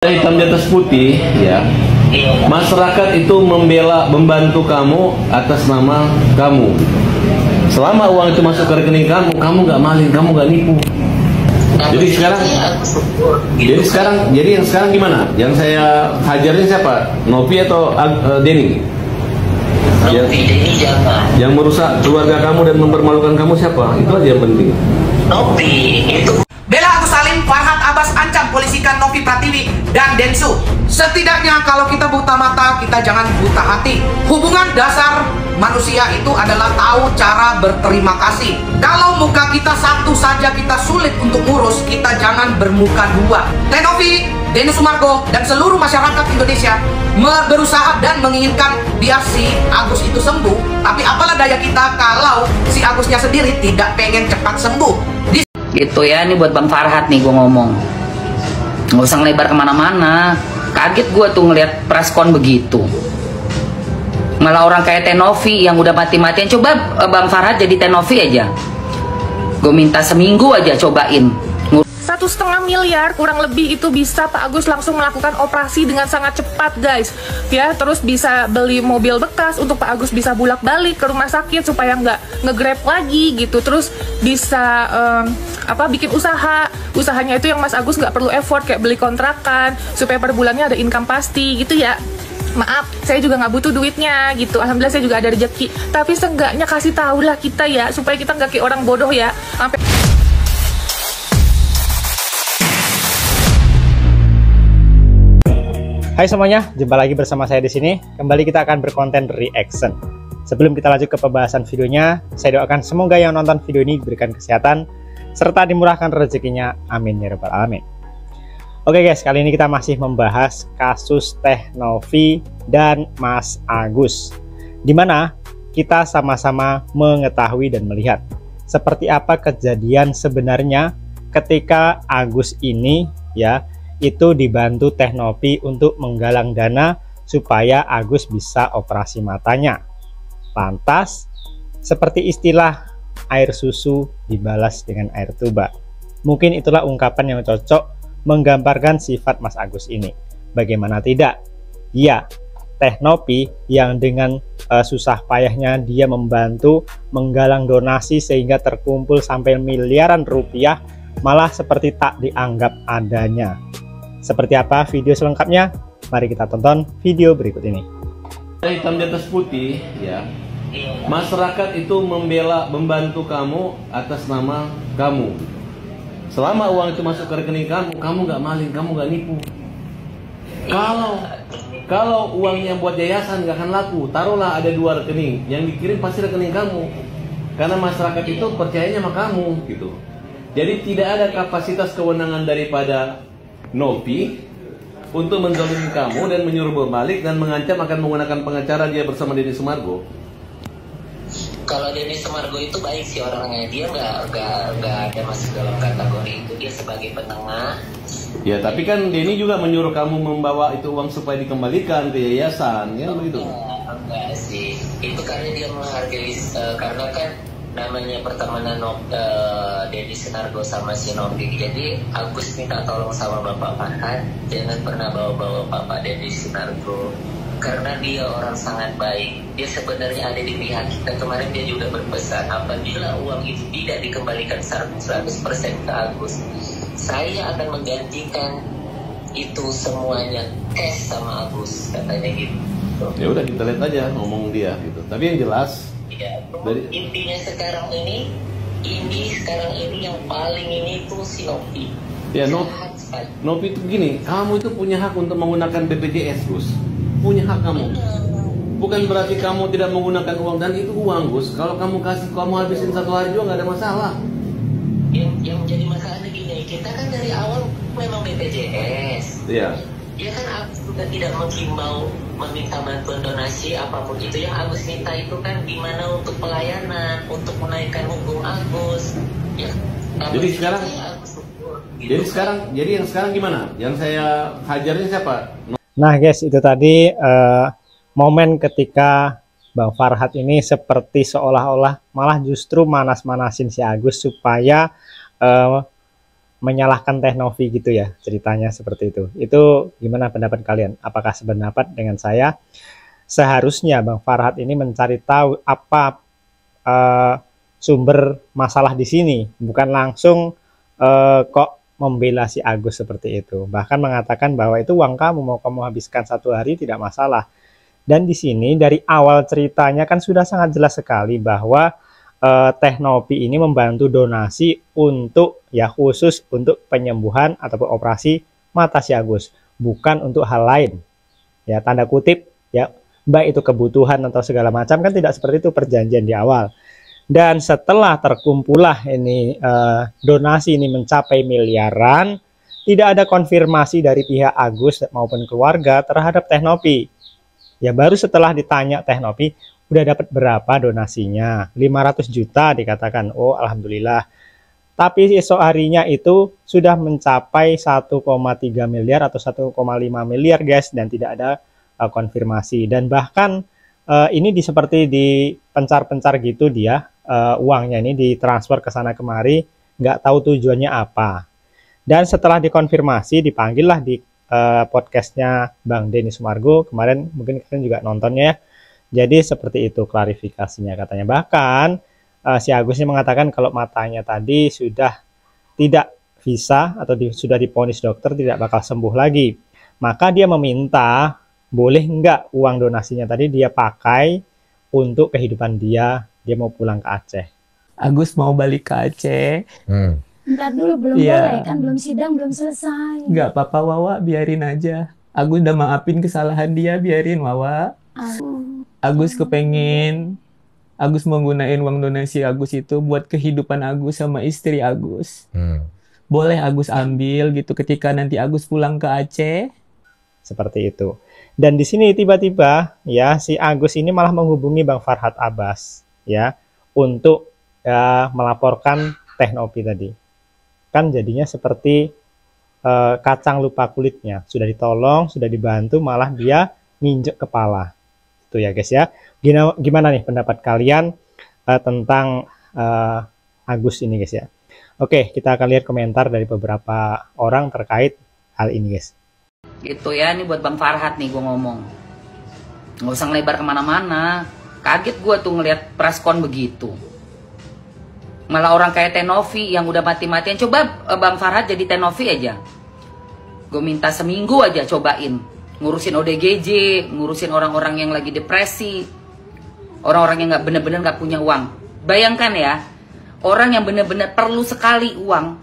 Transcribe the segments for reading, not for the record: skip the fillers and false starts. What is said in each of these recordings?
Hitam di atas putih, ya. Masyarakat itu membantu kamu atas nama kamu. Selama uang itu masuk ke rekening kamu, kamu nggak maling, kamu nggak nipu. Jadi yang sekarang gimana? Yang saya hajarin siapa? Novi atau Denny? Denny jangan. Yang merusak keluarga kamu dan mempermalukan kamu siapa? Itu aja yang penting. Novi itu. Bella Agus Salim, Farhad Abbas ancam polisikan Novi Pratiwi dan Densu. Setidaknya kalau kita buta mata, kita jangan buta hati. Hubungan dasar manusia itu adalah tahu cara berterima kasih. Kalau muka kita satu saja kita sulit untuk ngurus, kita jangan bermuka dua. Novi, Denny Sumargo, dan seluruh masyarakat Indonesia berusaha dan menginginkan biar si Agus itu sembuh. Tapi apalah daya kita kalau si Agusnya sendiri tidak pengen cepat sembuh. Gitu ya, ini buat Bang Farhad nih gue ngomong. Nggak usah ngelebar kemana-mana. Kaget gue tuh ngeliat preskon begitu. Malah orang kayak Tenovi yang udah mati-matian. Coba Bang Farhad jadi Tenovi aja. Gue minta seminggu aja cobain. 1,5 miliar kurang lebih itu bisa Pak Agus langsung melakukan operasi dengan sangat cepat, guys. Ya, terus bisa beli mobil bekas untuk Pak Agus bisa bolak-balik ke rumah sakit supaya nggak nge-grab lagi gitu. Terus bisa bikin usahanya itu yang Mas Agus nggak perlu effort kayak beli kontrakan supaya per bulannya ada income pasti gitu ya. Maaf, saya juga nggak butuh duitnya gitu. Alhamdulillah saya juga ada rezeki. Tapi seenggaknya kasih tahu lah kita ya supaya kita nggak kayak orang bodoh ya. Hai semuanya, jumpa lagi bersama saya di sini. Kembali kita akan berkonten reaction. Sebelum kita lanjut ke pembahasan videonya, saya doakan semoga yang nonton video ini diberikan kesehatan serta dimurahkan rezekinya. Amin ya rabbal alamin. Oke guys, kali ini kita masih membahas kasus Teh Novi dan Mas Agus, dimana kita sama-sama mengetahui dan melihat seperti apa kejadian sebenarnya ketika Agus ini itu dibantu Teh Novi untuk menggalang dana supaya Agus bisa operasi matanya. Lantas, seperti istilah air susu dibalas dengan air tuba. Mungkin itulah ungkapan yang cocok menggambarkan sifat Mas Agus ini. Bagaimana tidak? Ya, Teh Novi yang dengan susah payahnya dia membantu menggalang donasi sehingga terkumpul sampai miliaran rupiah, malah seperti tak dianggap adanya. Seperti apa video selengkapnya? Mari kita tonton video berikut ini. Hitam di atas putih, ya. Masyarakat itu membantu kamu atas nama kamu. Selama uang itu masuk ke rekening kamu, kamu nggak maling, kamu nggak nipu. Kalau uangnya buat yayasan nggak akan laku. Taruhlah ada 2 rekening, yang dikirim pasti rekening kamu. Karena masyarakat itu percayanya sama kamu, gitu. Jadi tidak ada kapasitas kewenangan daripada Novi untuk menzalimi kamu dan menyuruh berbalik dan mengancam akan menggunakan pengacara dia bersama Denny Sumargo. Kalau Denny Sumargo itu baik sih orangnya, dia nggak ada masuk dalam kategori itu, dia sebagai penengah. Ya, tapi kan Denny juga menyuruh kamu membawa itu uang supaya dikembalikan ke yayasan, ya begitu? Enggak sih, itu karena dia menghargai, karena kan namanya pertemanan Denny Sumargo sama si Novi. Jadi Agus minta tolong sama Bapak Farhad, jangan pernah bawa-bawa Bapak Denny Sumargo, karena dia orang sangat baik. Dia sebenarnya ada di pihak kita. Kemarin dia juga berpesan, apabila uang itu tidak dikembalikan 100% ke Agus, saya akan menggantikan itu semuanya cash sama Agus, katanya gitu. Ya udah, kita lihat aja ngomong dia gitu. Tapi yang jelas intinya sekarang ini yang paling ini tuh si Novi. Ya, Novi itu begini, kamu itu punya hak untuk menggunakan BPJS, Gus. Punya hak kamu. Bukan berarti kamu tidak menggunakan uang, dan itu uang, Gus. Kalau kamu habisin 1 hari juga nggak ada masalah. Yang jadi masalahnya gini, kita kan dari awal memang BPJS. Iya. Ya kan Agus juga tidak menghimbau meminta bantuan donasi apapun itu. Yang Agus minta itu kan gimana untuk pelayanan, untuk menaikkan hukum Agus. Ya. Jadi yang sekarang gimana? Yang saya hajarin siapa? Nah guys, itu tadi momen ketika Bang Farhad ini seperti seolah-olah malah justru manas-manasin si Agus supaya menyalahkan Teh Novi gitu ya, ceritanya seperti itu. Itu gimana pendapat kalian? Apakah sependapat dengan saya? Seharusnya Bang Farhad ini mencari tahu apa sumber masalah di sini, bukan langsung kok membela si Agus seperti itu. Bahkan mengatakan bahwa itu uang kamu, mau kamu habiskan 1 hari tidak masalah. Dan di sini dari awal ceritanya kan sudah sangat jelas sekali bahwa Teh Novi ini membantu donasi untuk khusus untuk penyembuhan ataupun operasi mata si Agus, bukan untuk hal lain. Ya, tanda kutip ya, baik itu kebutuhan atau segala macam, kan tidak seperti itu perjanjian di awal. Dan setelah terkumpullah ini donasi ini mencapai miliaran, tidak ada konfirmasi dari pihak Agus maupun keluarga terhadap Teh Novi. Ya, baru setelah ditanya Teh Novi, udah dapat berapa donasinya? 500 juta dikatakan. Oh, alhamdulillah. Tapi esok harinya itu sudah mencapai 1,3 miliar atau 1,5 miliar guys, dan tidak ada konfirmasi. Dan bahkan ini seperti dipencar-pencar gitu dia, uangnya ini ditransfer ke sana kemari, nggak tahu tujuannya apa. Dan setelah dikonfirmasi, dipanggillah di podcastnya Bang Denny Sumargo kemarin, mungkin kalian juga nontonnya ya. Jadi seperti itu klarifikasinya katanya. Bahkan si Agus ini mengatakan kalau matanya tadi sudah tidak bisa atau sudah divonis dokter tidak bakal sembuh lagi. Maka dia meminta boleh enggak uang donasinya tadi dia pakai untuk kehidupan dia mau pulang ke Aceh. Agus mau balik ke Aceh. Bentar dulu, belum boleh kan, belum sidang, belum selesai. Nggak apa-apa Wawa, biarin aja. Agus udah maafin kesalahan dia, biarin Wawa. Agus kepengen Agus menggunakan uang donasi Agus itu buat kehidupan Agus sama istri Agus. Boleh Agus ambil gitu ketika nanti Agus pulang ke Aceh. Seperti itu. Dan di sini tiba-tiba ya si Agus ini malah menghubungi Bang Farhad Abbas ya untuk melaporkan Teh Novi tadi. Kan jadinya seperti kacang lupa kulitnya. Sudah ditolong, sudah dibantu, malah dia nginjek kepala. Itu ya guys ya. Gimana nih pendapat kalian tentang Agus ini guys ya. Oke, kita akan lihat komentar dari beberapa orang terkait hal ini guys. Gitu ya, ini buat Bang Farhad nih gue ngomong. Nggak usah ngelebar kemana-mana. Kaget gue tuh ngeliat preskon begitu. Malah orang kayak Teh Novi yang udah mati-matian. Coba Bang Farhad jadi Teh Novi aja. Gue minta seminggu aja cobain. Ngurusin ODGJ, ngurusin orang-orang yang lagi depresi, orang-orang yang nggak bener-bener nggak punya uang. Bayangkan ya, orang yang bener-bener perlu sekali uang,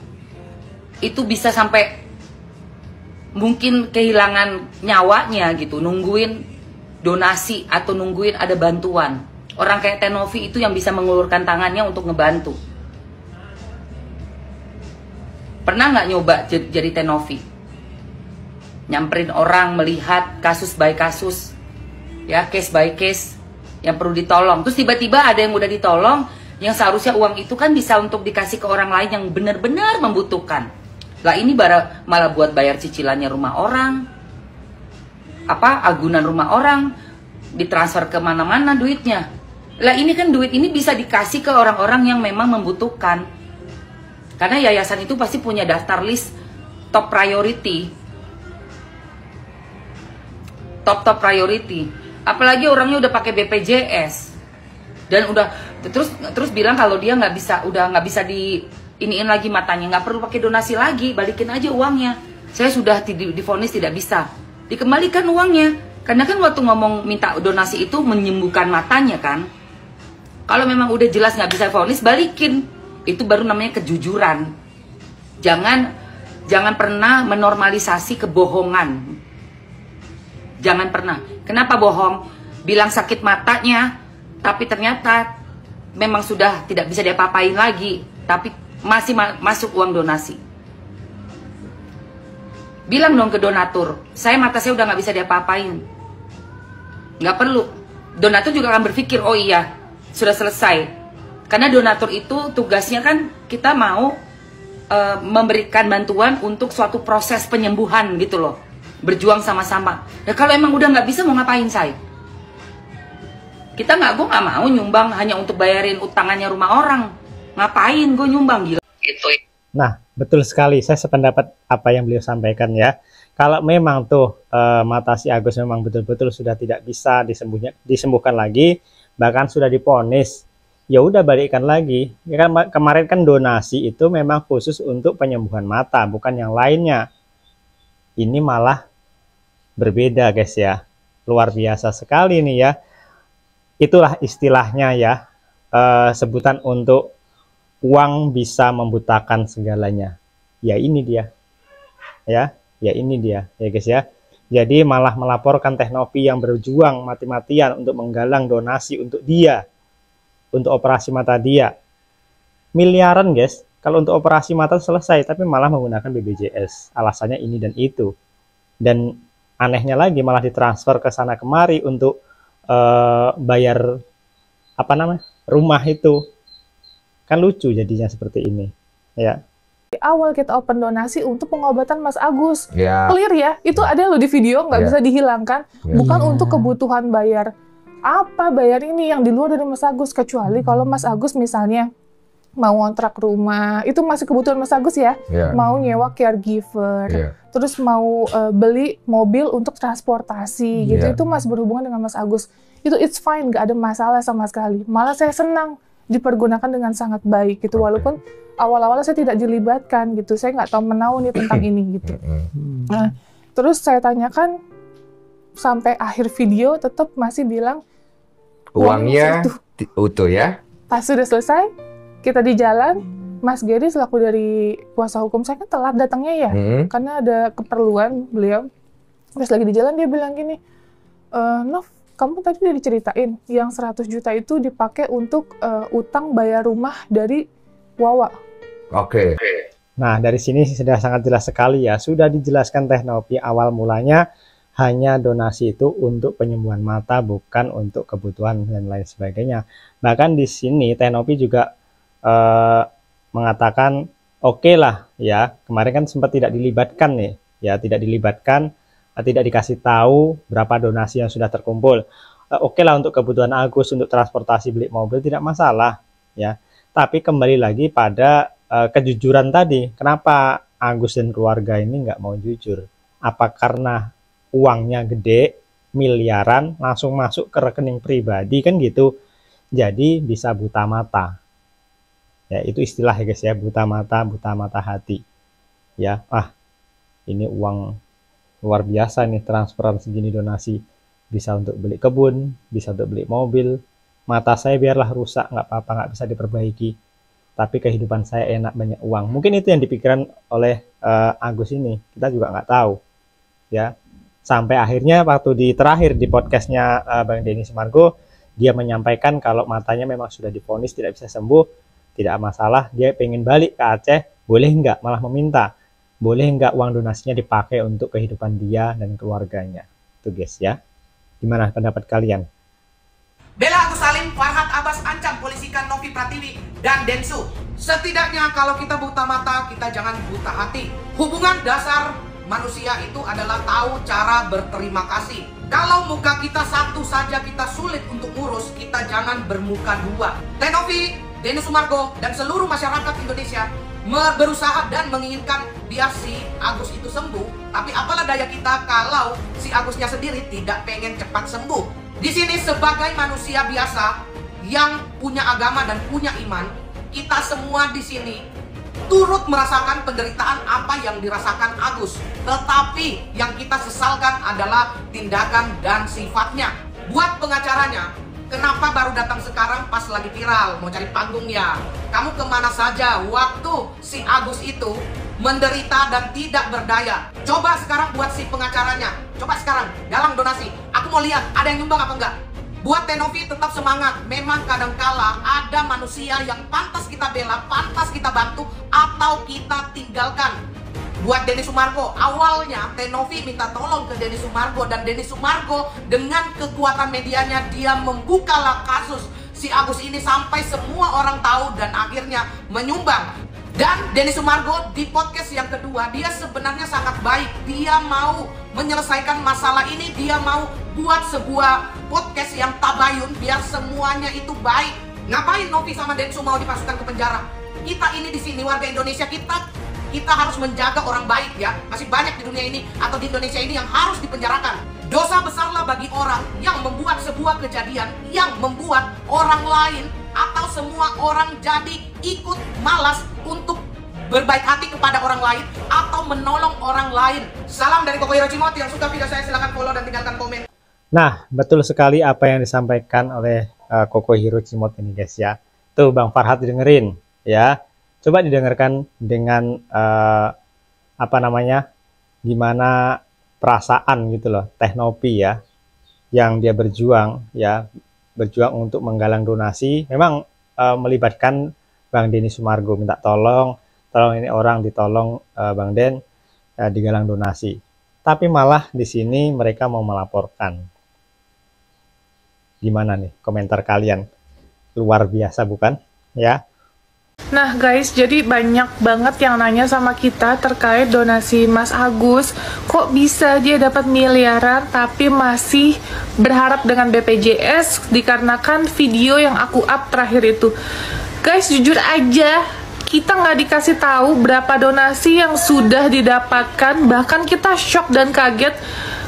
itu bisa sampai mungkin kehilangan nyawanya gitu, nungguin donasi atau nungguin ada bantuan. Orang kayak Teh Novi itu yang bisa mengulurkan tangannya untuk ngebantu. Pernah nggak nyoba jadi Teh Novi? Nyamperin orang, melihat kasus by kasus, ya case by case yang perlu ditolong. Terus tiba-tiba ada yang udah ditolong, yang seharusnya uang itu kan bisa untuk dikasih ke orang lain yang benar-benar membutuhkan. Lah ini malah buat bayar cicilannya rumah orang, agunan rumah orang, ditransfer ke mana-mana duitnya. Lah ini kan duit ini bisa dikasih ke orang-orang yang memang membutuhkan. Karena yayasan itu pasti punya daftar list top priority. Top priority. Apalagi orangnya udah pakai BPJS. Dan udah terus bilang kalau dia nggak bisa di iniin lagi matanya, nggak perlu pakai donasi lagi, balikin aja uangnya. Saya sudah divonis tidak bisa. Dikembalikan uangnya. Karena kan waktu ngomong minta donasi itu menyembuhkan matanya kan. Kalau memang udah jelas nggak bisa vonis, balikin. Itu baru namanya kejujuran. Jangan pernah menormalisasi kebohongan. Jangan pernah. Kenapa bohong? Bilang sakit matanya, tapi ternyata memang sudah tidak bisa diapa-apain lagi, tapi masih masuk uang donasi. Bilang dong ke donatur, mata saya udah nggak bisa diapa-apain. Nggak perlu. Donatur juga akan berpikir, oh iya, sudah selesai. Karena donatur itu tugasnya kan kita mau memberikan bantuan untuk suatu proses penyembuhan gitu loh. Berjuang sama-sama. Ya kalau emang udah nggak bisa mau ngapain saya? Gue nggak mau nyumbang hanya untuk bayarin utangannya rumah orang. Ngapain gue nyumbang gila? Gitu. Nah, betul sekali. Saya sependapat apa yang beliau sampaikan ya. Kalau memang tuh mata si Agus memang betul-betul sudah tidak bisa disembuhkan lagi, bahkan sudah divonis, ya udah balikkan lagi. Ya kan kemarin kan donasi itu memang khusus untuk penyembuhan mata, bukan yang lainnya. Ini malah berbeda guys ya. Luar biasa sekali nih ya. Itulah istilahnya ya, sebutan untuk uang bisa membutakan segalanya. Ya ini dia. Ya ini dia ya guys ya. Jadi malah melaporkan Teh Novi yang berjuang mati-matian untuk menggalang donasi untuk dia, untuk operasi mata dia. Miliaran guys, kalau untuk operasi mata selesai, tapi malah menggunakan BPJS. Alasannya ini dan itu. Dan anehnya lagi malah ditransfer ke sana kemari untuk bayar apa namanya rumah itu. Kan lucu jadinya seperti ini ya. Di awal kita open donasi untuk pengobatan Mas Agus. Ya. Clear ya, itu ada loh di video, nggak bisa dihilangkan. Bukan untuk kebutuhan bayar ini yang di luar dari Mas Agus, kecuali kalau Mas Agus misalnya mau ngontrak rumah, itu masih kebutuhan Mas Agus ya. Mau nyewa caregiver, terus mau beli mobil untuk transportasi gitu, itu masih berhubungan dengan Mas Agus. Itu it's fine, nggak ada masalah sama sekali. Malah saya senang dipergunakan dengan sangat baik gitu, walaupun awal-awalnya saya tidak dilibatkan gitu, saya nggak tahu menahu nih tentang ini gitu. Nah, terus saya tanyakan sampai akhir video tetap masih bilang uangnya utuh ya. Pas sudah selesai, kita di jalan, Mas Gary selaku dari kuasa hukum saya kan telat datangnya ya, karena ada keperluan beliau. Terus lagi di jalan dia bilang gini, Nov, kamu tadi udah diceritain yang 100 juta itu dipakai untuk utang bayar rumah dari Wawa. Oke. Nah, dari sini sudah sangat jelas sekali ya. Sudah dijelaskan Teh Novi awal mulanya hanya donasi itu untuk penyembuhan mata, bukan untuk kebutuhan dan lain sebagainya. Bahkan di sini Teh Novi juga mengatakan oke lah ya. Kemarin kan sempat tidak dilibatkan nih. Ya, tidak dilibatkan, tidak dikasih tahu berapa donasi yang sudah terkumpul. Oke lah untuk kebutuhan Agus, untuk transportasi, beli mobil tidak masalah ya. Tapi kembali lagi pada kejujuran tadi. Kenapa Agus dan keluarga ini nggak mau jujur? Apa karena uangnya gede, miliaran, langsung masuk ke rekening pribadi kan gitu? Jadi bisa buta mata. Ya itu istilah ya guys ya, buta mata hati. Ya, ini uang luar biasa nih, transferan segini donasi. Bisa untuk beli kebun, bisa untuk beli mobil. Mata saya biarlah rusak, nggak apa-apa, nggak bisa diperbaiki. Tapi kehidupan saya enak, banyak uang. Mungkin itu yang dipikirkan oleh Agus ini. Kita juga nggak tahu. Ya, sampai akhirnya waktu terakhir di podcastnya Bang Denny Sumargo, dia menyampaikan kalau matanya memang sudah divonis tidak bisa sembuh, tidak masalah. Dia pengen balik ke Aceh, boleh nggak? Malah meminta, boleh nggak uang donasinya dipakai untuk kehidupan dia dan keluarganya. Itu guys ya. Gimana pendapat kalian? Bella Agus Salim, Farhad Abbas ancam polisikan Novi Pratiwi dan Densu. Setidaknya kalau kita buta mata, kita jangan buta hati. Hubungan dasar manusia itu adalah tahu cara berterima kasih. Kalau muka kita satu saja kita sulit untuk ngurus, kita jangan bermuka dua. Teh Novi, Denny Sumargo, dan seluruh masyarakat Indonesia berusaha dan menginginkan biar si Agus itu sembuh. Tapi apalah daya kita kalau si Agusnya sendiri tidak pengen cepat sembuh. Di sini sebagai manusia biasa yang punya agama dan punya iman, kita semua di sini turut merasakan penderitaan apa yang dirasakan Agus. Tetapi yang kita sesalkan adalah tindakan dan sifatnya. Buat pengacaranya, kenapa baru datang sekarang pas lagi viral, mau cari panggung ya? Kamu kemana saja waktu si Agus itu menderita dan tidak berdaya? Coba sekarang buat si pengacaranya, coba sekarang galang donasi. Aku mau lihat ada yang nyumbang apa enggak. Buat Teh Novi tetap semangat. Memang kadangkala ada manusia yang pantas kita bela, pantas kita bantu, atau kita tinggalkan. Buat Denny Sumargo, awalnya Teh Novi minta tolong ke Denny Sumargo, dan Denny Sumargo dengan kekuatan medianya dia membukalah kasus si Agus ini sampai semua orang tahu dan akhirnya menyumbang. Dan Denny Sumargo di podcast yang kedua, dia sebenarnya sangat baik. Dia mau menyelesaikan masalah ini, dia mau buat sebuah podcast yang tabayun biar semuanya itu baik. Ngapain Novi sama Densu mau dimasukkan ke penjara? Kita ini di sini warga Indonesia, kita harus menjaga orang baik ya. Masih banyak di dunia ini atau di Indonesia ini yang harus dipenjarakan. Dosa besarlah bagi orang yang membuat sebuah kejadian yang membuat orang lain atau semua orang jadi ikut malas untuk berbaik hati kepada orang lain atau menolong orang lain. Salam dari Koko Hirocimot. Yang suka video saya silahkan follow dan tinggalkan komen. Nah, betul sekali apa yang disampaikan oleh Koko Hirocimot ini guys ya. Tuh Bang Farhat dengerin ya. Coba didengarkan dengan apa namanya, gimana perasaan gitu loh Teh Novi ya, yang dia berjuang ya, berjuang untuk menggalang donasi. Memang melibatkan Bang Denny Sumargo, minta tolong ini orang ditolong Bang Den digalang donasi. Tapi malah di sini mereka mau melaporkan. Gimana nih komentar kalian? Luar biasa bukan ya? Nah guys, jadi banyak banget yang nanya sama kita terkait donasi Mas Agus. Kok bisa dia dapat miliaran tapi masih berharap dengan BPJS dikarenakan video yang aku up terakhir itu. Guys, jujur aja, kita nggak dikasih tahu berapa donasi yang sudah didapatkan. Bahkan kita shock dan kaget.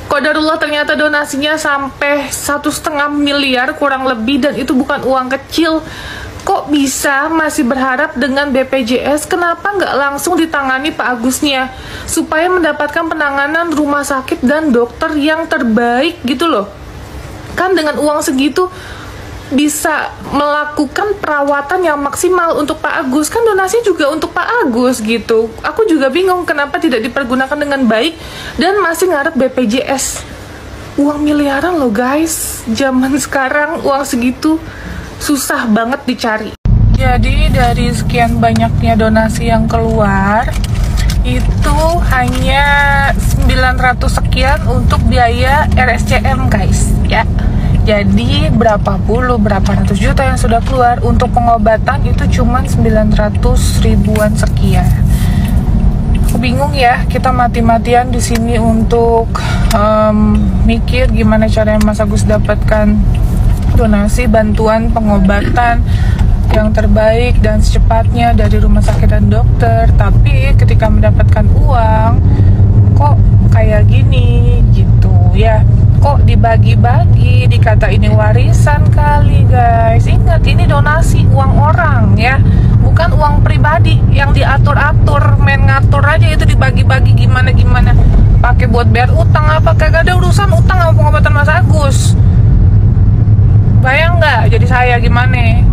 Qadarullah ternyata donasinya sampai 1,5 miliar kurang lebih, dan itu bukan uang kecil. Kok bisa masih berharap dengan BPJS? Kenapa nggak langsung ditangani Pak Agusnya supaya mendapatkan penanganan rumah sakit dan dokter yang terbaik gitu loh? Kan dengan uang segitu bisa melakukan perawatan yang maksimal untuk Pak Agus. Kan donasi juga untuk Pak Agus gitu. Aku juga bingung kenapa tidak dipergunakan dengan baik dan masih ngarep BPJS. Uang miliaran loh guys. Zaman sekarang uang segitu susah banget dicari. Jadi dari sekian banyaknya donasi yang keluar, itu hanya 900 sekian untuk biaya RSCM guys ya. Jadi berapa ratus juta yang sudah keluar untuk pengobatan itu cuma 900 ribuan sekian. Aku bingung ya, kita mati-matian di sini untuk mikir gimana caranya Mas Agus dapatkan donasi bantuan pengobatan yang terbaik dan secepatnya dari rumah sakit dan dokter. Tapi ketika mendapatkan uang kok kayak gini gitu ya. Kok dibagi-bagi, dikata ini warisan kali guys. Ingat, ini donasi uang orang ya, bukan uang pribadi yang diatur-atur, main ngatur aja itu dibagi-bagi gimana-gimana. Pakai buat bayar utang apa, kagak ada urusan utang sama pengobatan Mas Agus. Bayang nggak jadi saya gimana?